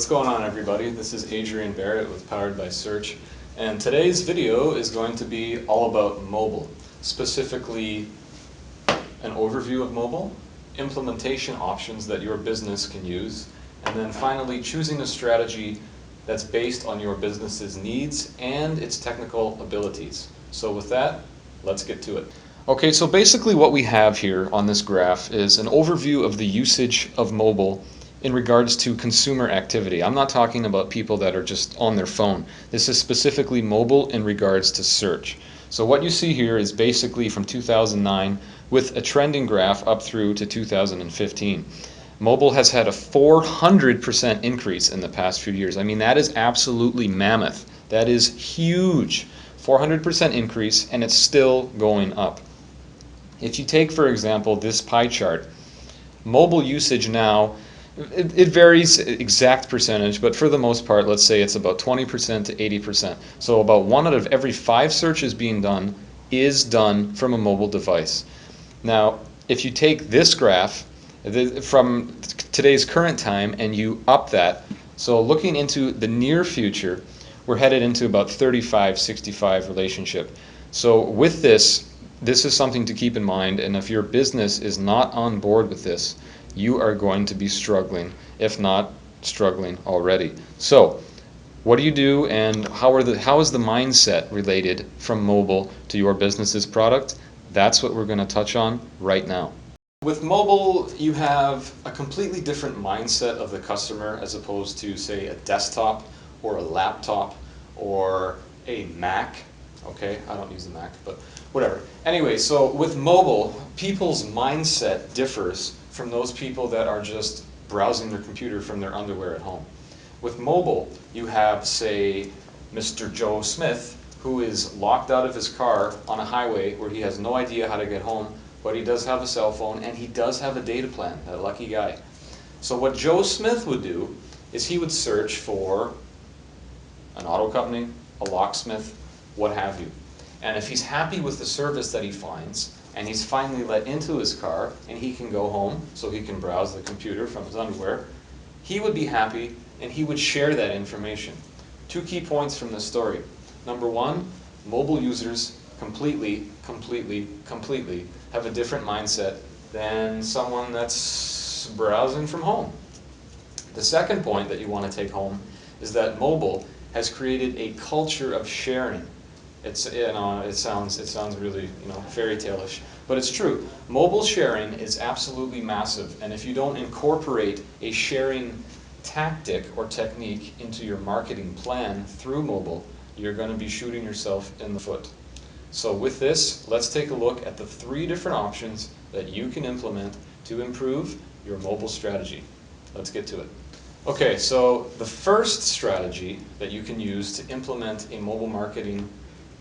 What's going on, everybody? This is Adrian Barrett with Powered by Search, and today's video is going to be all about mobile, specifically an overview of mobile, implementation options that your business can use, and then finally choosing a strategy that's based on your business's needs and its technical abilities. So with that, let's get to it. Okay, so basically what we have here on this graph is an overview of the usage of mobile in regards to consumer activity. I'm not talking about people that are just on their phone. This is specifically mobile in regards to search. So what you see here is basically from 2009 with a trending graph up through to 2015. Mobile has had a 400% increase in the past few years. I mean, that is absolutely mammoth. That is huge. 400% increase, and it's still going up. If you take, for example, this pie chart, mobile usage now, it varies exact percentage, but for the most part, let's say it's about 20% to 80%. So about 1 out of every 5 searches being done is done from a mobile device. Now, if you take this graph from today's current time and you up that, so looking into the near future, we're headed into about 35-65 relationship. So with this is something to keep in mind, and if your business is not on board with this, you are going to be struggling, if not struggling already. So what do you do, and how is the mindset related from mobile to your business's product? That's what we're going to touch on right now. With mobile, you have a completely different mindset of the customer as opposed to, say, a desktop or a laptop or a Mac. Okay, I don't use a Mac, but whatever. Anyway, so with mobile, people's mindset differs from those people that are just browsing their computer from their underwear at home. With mobile, you have, say, Mr. Joe Smith, who is locked out of his car on a highway where he has no idea how to get home, but he does have a cell phone and he does have a data plan, that lucky guy. So what Joe Smith would do is he would search for an auto company, a locksmith, what have you. And if he's happy with the service that he finds, and he's finally let into his car, and he can go home so he can browse the computer from his underwear, he would be happy and he would share that information. 2 key points from this story. Number 1, mobile users completely have a different mindset than someone that's browsing from home. The second point that you want to take home is that mobile has created a culture of sharing. It sounds really, fairy tale-ish, but it's true. Mobile sharing is absolutely massive, and if you don't incorporate a sharing tactic or technique into your marketing plan through mobile, you're going to be shooting yourself in the foot. So with this, let's take a look at the 3 different options that you can implement to improve your mobile strategy. Let's get to it. Okay, so the first strategy that you can use to implement a mobile marketing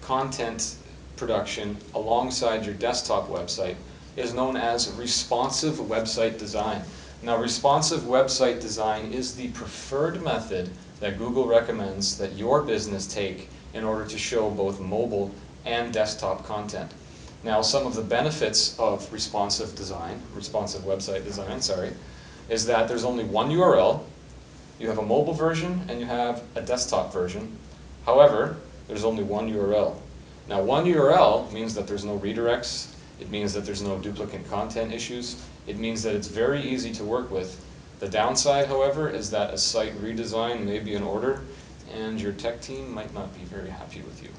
content production alongside your desktop website is known as responsive website design. Now, responsive website design is the preferred method that Google recommends that your business take in order to show both mobile and desktop content. Now, some of the benefits of responsive website design, is that there's only one URL. You have a mobile version and you have a desktop version. However, there's only one URL. Now, one URL means that there's no redirects. It means that there's no duplicate content issues. It means that it's very easy to work with. The downside, however, is that a site redesign may be in order and your tech team might not be very happy with you.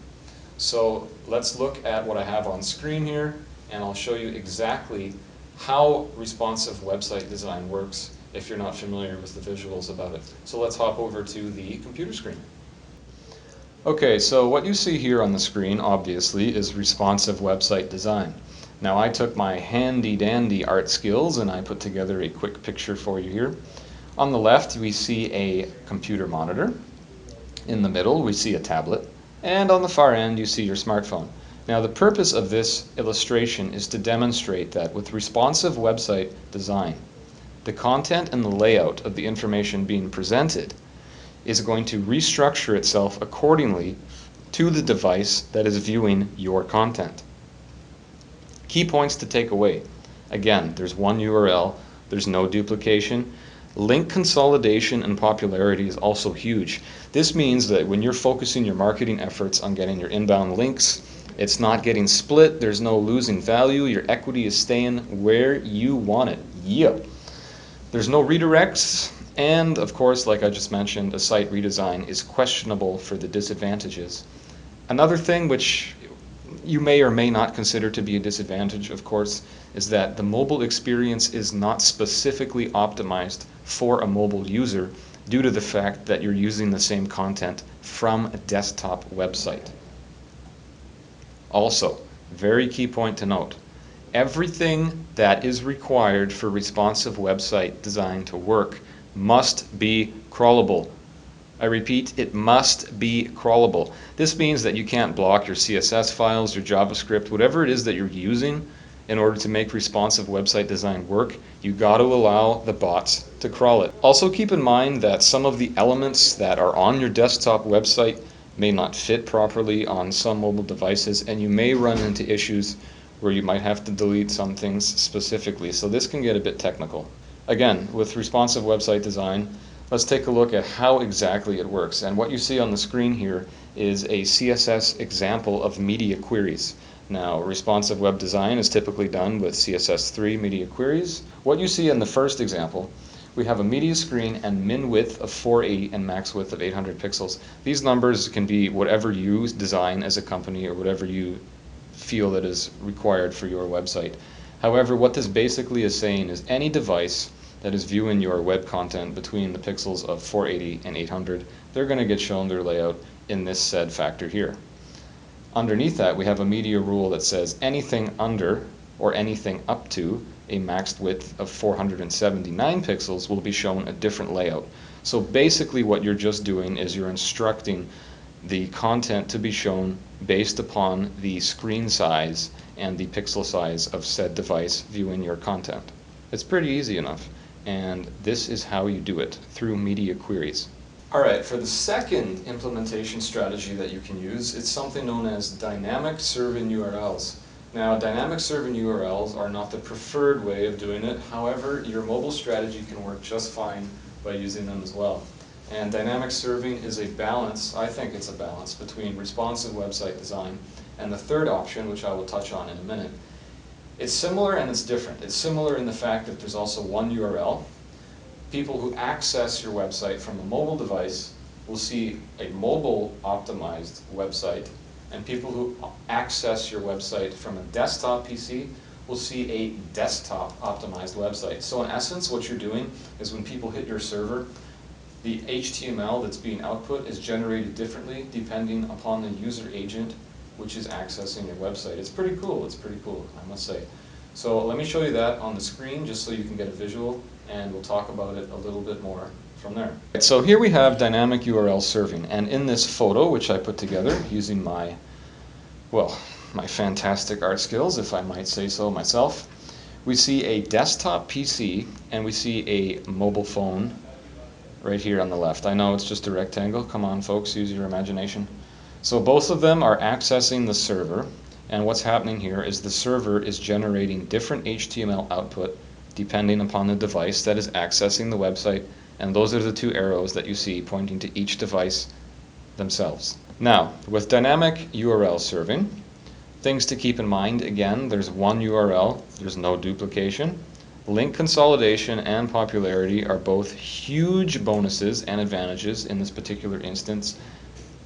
So let's look at what I have on screen here, and I'll show you exactly how responsive website design works if you're not familiar with the visuals about it. So let's hop over to the computer screen. Okay, so what you see here on the screen, obviously, is responsive website design. Now, I took my handy-dandy art skills and I put together a quick picture for you here. On the left, we see a computer monitor. In the middle, we see a tablet. And on the far end, you see your smartphone. Now, the purpose of this illustration is to demonstrate that with responsive website design, the content and the layout of the information being presented is going to restructure itself accordingly to the device that is viewing your content. Key points to take away. Again, there's one URL, there's no duplication. Link consolidation and popularity is also huge. This means that when you're focusing your marketing efforts on getting your inbound links, it's not getting split, there's no losing value, your equity is staying where you want it. Yep. There's no redirects, and of course, like I just mentioned, a site redesign is questionable for the disadvantages. Another thing which you may or may not consider to be a disadvantage, of course, is that the mobile experience is not specifically optimized for a mobile user due to the fact that you're using the same content from a desktop website. Also, very key point to note, everything that is required for responsive website design to work must be crawlable. I repeat, it must be crawlable. This means that you can't block your CSS files, your JavaScript, whatever it is that you're using in order to make responsive website design work. You got to allow the bots to crawl it. Also keep in mind that some of the elements that are on your desktop website may not fit properly on some mobile devices, and you may run into issues where you might have to delete some things specifically. So this can get a bit technical. Again, with responsive website design, let's take a look at how exactly it works. And what you see on the screen here is a CSS example of media queries. Now, responsive web design is typically done with CSS3 media queries. What you see in the first example, we have a media screen and min width of 480 and max width of 800 pixels. These numbers can be whatever you design as a company or whatever you feel that is required for your website. However, what this basically is saying is any device that is viewing your web content between the pixels of 480 and 800, they're going to get shown their layout in this said factor here. Underneath that, we have a media rule that says anything under or anything up to a maxed width of 479 pixels will be shown a different layout. So basically what you're just doing is you're instructing the content to be shown based upon the screen size and the pixel size of said device viewing your content. It's pretty easy enough, and this is how you do it, through media queries. Alright, for the second implementation strategy that you can use, it's something known as dynamic serving URLs. Now, dynamic serving URLs are not the preferred way of doing it. However, your mobile strategy can work just fine by using them as well. And dynamic serving is a balance, I think it's a balance, between responsive website design and the third option, which I will touch on in a minute. It's similar and it's different. It's similar in the fact that there's also one URL. People who access your website from a mobile device will see a mobile optimized website, and people who access your website from a desktop PC will see a desktop optimized website. So in essence, what you're doing is when people hit your server, the HTML that's being output is generated differently depending upon the user agent which is accessing your website. It's pretty cool, I must say. So let me show you that on the screen just so you can get a visual, and we'll talk about it a little bit more from there. So here we have dynamic URL serving, and in this photo, which I put together using my fantastic art skills, if I might say so myself, we see a desktop PC and we see a mobile phone right here on the left. I know it's just a rectangle. Come on, folks, use your imagination. So both of them are accessing the server, and what's happening here is the server is generating different HTML output depending upon the device that is accessing the website, and those are the two arrows that you see pointing to each device themselves. Now, with dynamic URL serving, things to keep in mind, again, there's one URL, there's no duplication. Link consolidation and popularity are both huge bonuses and advantages in this particular instance,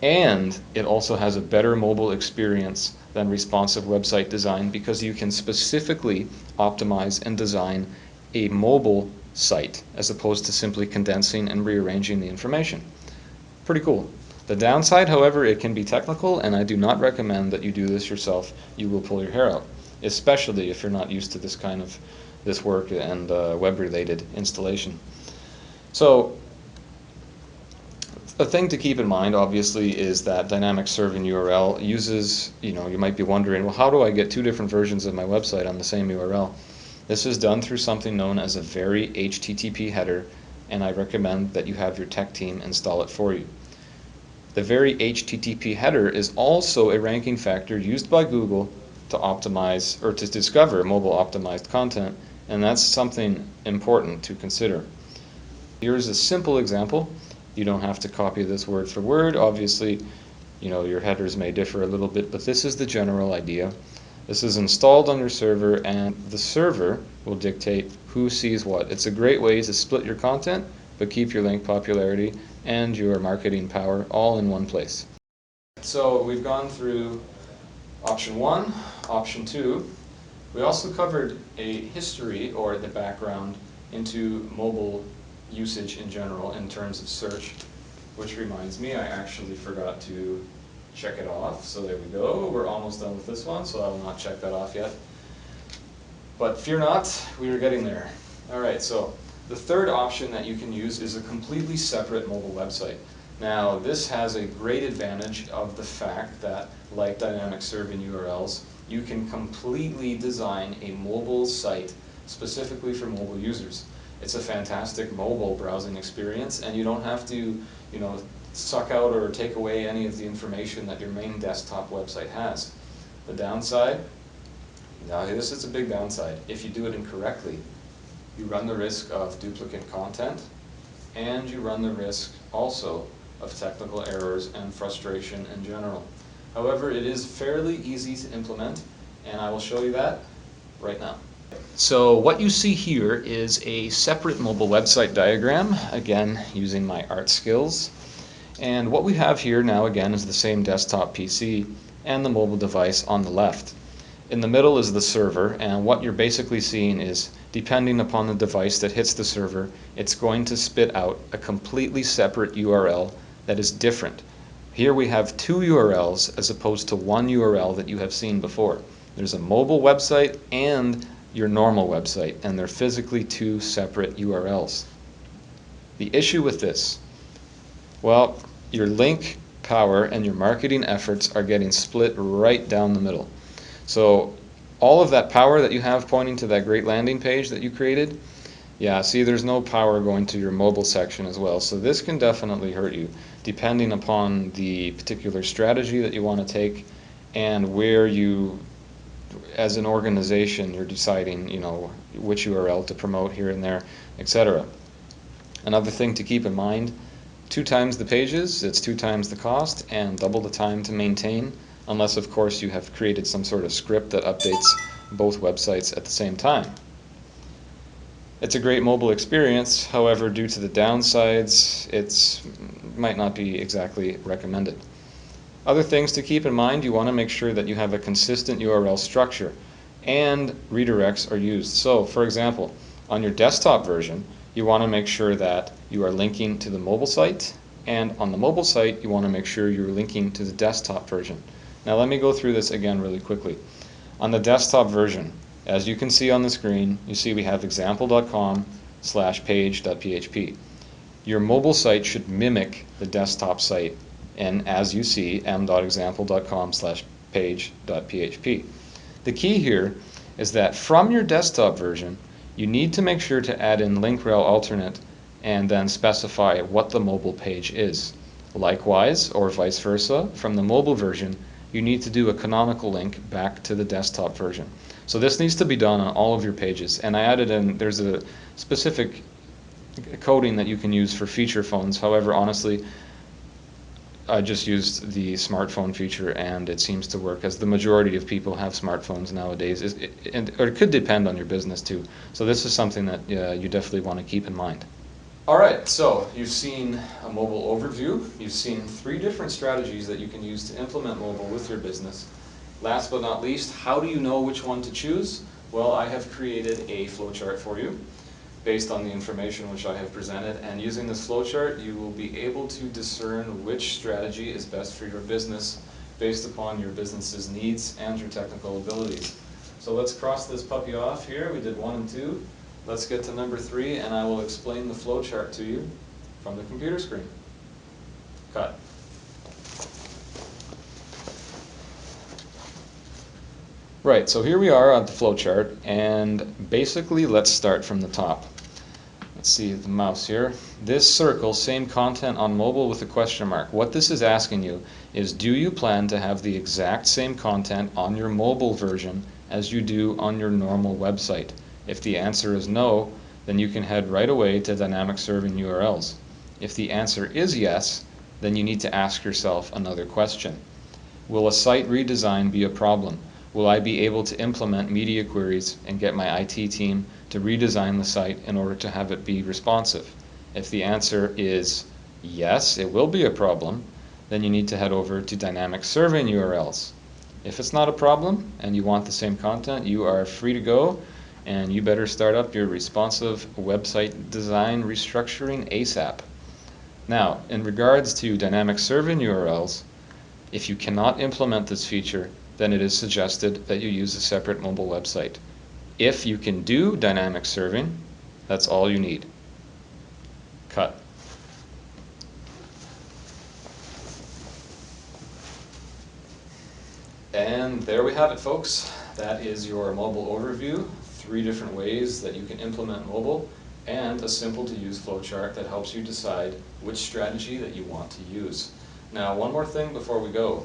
and it also has a better mobile experience than responsive website design because you can specifically optimize and design a mobile site as opposed to simply condensing and rearranging the information. Pretty cool. The downside, however, it can be technical, and I do not recommend that you do this yourself. You will pull your hair out, especially if you're not used to this work and web-related installation. So a thing to keep in mind, obviously, is that dynamic serving URL uses, you might be wondering, well, how do I get two different versions of my website on the same URL? This is done through something known as a very HTTP header, and I recommend that you have your tech team install it for you. The very HTTP header is also a ranking factor used by Google to optimize or to discover mobile optimized content, and that's something important to consider. Here's a simple example. You don't have to copy this word for word. Obviously, your headers may differ a little bit, but this is the general idea. This is installed on your server, and the server will dictate who sees what. It's a great way to split your content, but keep your link popularity and your marketing power all in one place. So we've gone through option 1, option 2. We also covered a history, or the background, into mobile usage in general in terms of search, which reminds me, I actually forgot to check it off. So there we go. We're almost done with this one, so I will not check that off yet. But fear not, we are getting there. All right, so the third option that you can use is a completely separate mobile website. Now, this has a great advantage of the fact that, like dynamic serving URLs, you can completely design a mobile site specifically for mobile users. It's a fantastic mobile browsing experience, and you don't have to, suck out or take away any of the information that your main desktop website has. The downside, now this is a big downside. If you do it incorrectly, you run the risk of duplicate content, and you run the risk also of technical errors and frustration in general. However, it is fairly easy to implement, and I will show you that right now. So what you see here is a separate mobile website diagram, again using my art skills. And what we have here now again is the same desktop PC and the mobile device on the left. In the middle is the server, and what you're basically seeing is, depending upon the device that hits the server, it's going to spit out a completely separate URL that is different. Here we have two URLs as opposed to one URL that you have seen before. There's a mobile website and your normal website, and they're physically two separate URLs. The issue with this, well, your link power and your marketing efforts are getting split right down the middle. So all of that power that you have pointing to that great landing page that you created, yeah, see, there's no power going to your mobile section as well. So this can definitely hurt you, depending upon the particular strategy that you want to take and where you, as an organization, you're deciding, which URL to promote here and there, etc. Another thing to keep in mind, 2 times the pages, it's 2 times the cost, and double the time to maintain, unless of course you have created some sort of script that updates both websites at the same time. It's a great mobile experience, however, due to the downsides, it might not be exactly recommended. Other things to keep in mind, you want to make sure that you have a consistent URL structure and redirects are used. So, for example, on your desktop version, you want to make sure that you are linking to the mobile site, and on the mobile site, you want to make sure you're linking to the desktop version. Now let me go through this again really quickly. On the desktop version, as you can see on the screen, you see we have example.com/page.php. Your mobile site should mimic the desktop site, and as you see, m.example.com/page.php. The key here is that from your desktop version, you need to make sure to add in link rel alternate and then specify what the mobile page is. Likewise, or vice versa, from the mobile version, you need to do a canonical link back to the desktop version. So this needs to be done on all of your pages, and I added in, there's a specific coding that you can use for feature phones. However, honestly, I just used the smartphone feature and it seems to work, as the majority of people have smartphones nowadays, or it could depend on your business too. So this is something that you definitely want to keep in mind. Alright, so you've seen a mobile overview. You've seen 3 different strategies that you can use to implement mobile with your business. Last but not least, how do you know which one to choose? Well, I have created a flowchart for you based on the information which I have presented, and using this flowchart you will be able to discern which strategy is best for your business based upon your business's needs and your technical abilities. So let's cross this puppy off here. We did 1 and 2. Let's get to number 3, and I will explain the flowchart to you from the computer screen. Cut. Right, so here we are on the flowchart, and basically let's start from the top. Let's see the mouse here. This circle, same content on mobile with a question mark. What this is asking you is, do you plan to have the exact same content on your mobile version as you do on your normal website? If the answer is no, then you can head right away to dynamic serving URLs. If the answer is yes, then you need to ask yourself another question. Will a site redesign be a problem? Will I be able to implement media queries and get my IT team to redesign the site in order to have it be responsive? If the answer is yes, it will be a problem, then you need to head over to dynamic serving URLs. If it's not a problem and you want the same content, you are free to go, and you better start up your responsive website design restructuring ASAP. Now, in regards to dynamic serving URLs, if you cannot implement this feature, then it is suggested that you use a separate mobile website. If you can do dynamic serving, that's all you need. Cut. And there we have it, folks. That is your mobile overview. 3 different ways that you can implement mobile, and a simple to use flowchart that helps you decide which strategy that you want to use. Now, one more thing before we go.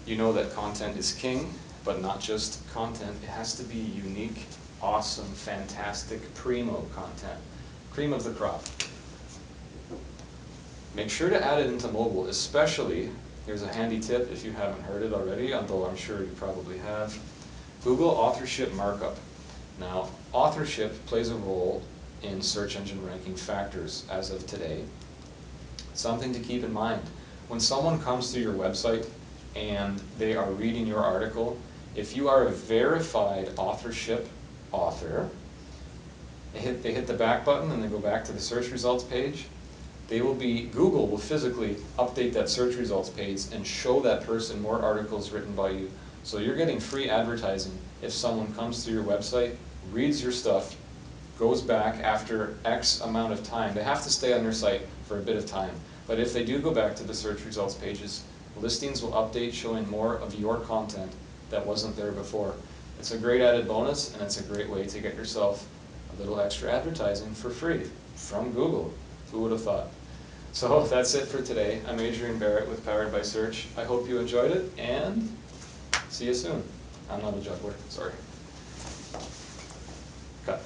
You know that content is king, but not just content. It has to be unique, awesome, fantastic, primo content. Cream of the crop. Make sure to add it into mobile, especially, here's a handy tip if you haven't heard it already, although I'm sure you probably have. Google authorship markup. Now, authorship plays a role in search engine ranking factors as of today. Something to keep in mind. When someone comes to your website and they are reading your article, if you are a verified authorship author, they hit the back button and they go back to the search results page, Google will physically update that search results page and show that person more articles written by you. So you're getting free advertising if someone comes to your website, reads your stuff, goes back after X amount of time. They have to stay on your site for a bit of time. But if they do go back to the search results pages, listings will update showing more of your content that wasn't there before. It's a great added bonus, and it's a great way to get yourself a little extra advertising for free from Google. Who would have thought? So that's it for today. I'm Adrian Barrett with Powered by Search. I hope you enjoyed it, and see you soon. I'm not a juggler, sorry. Cut.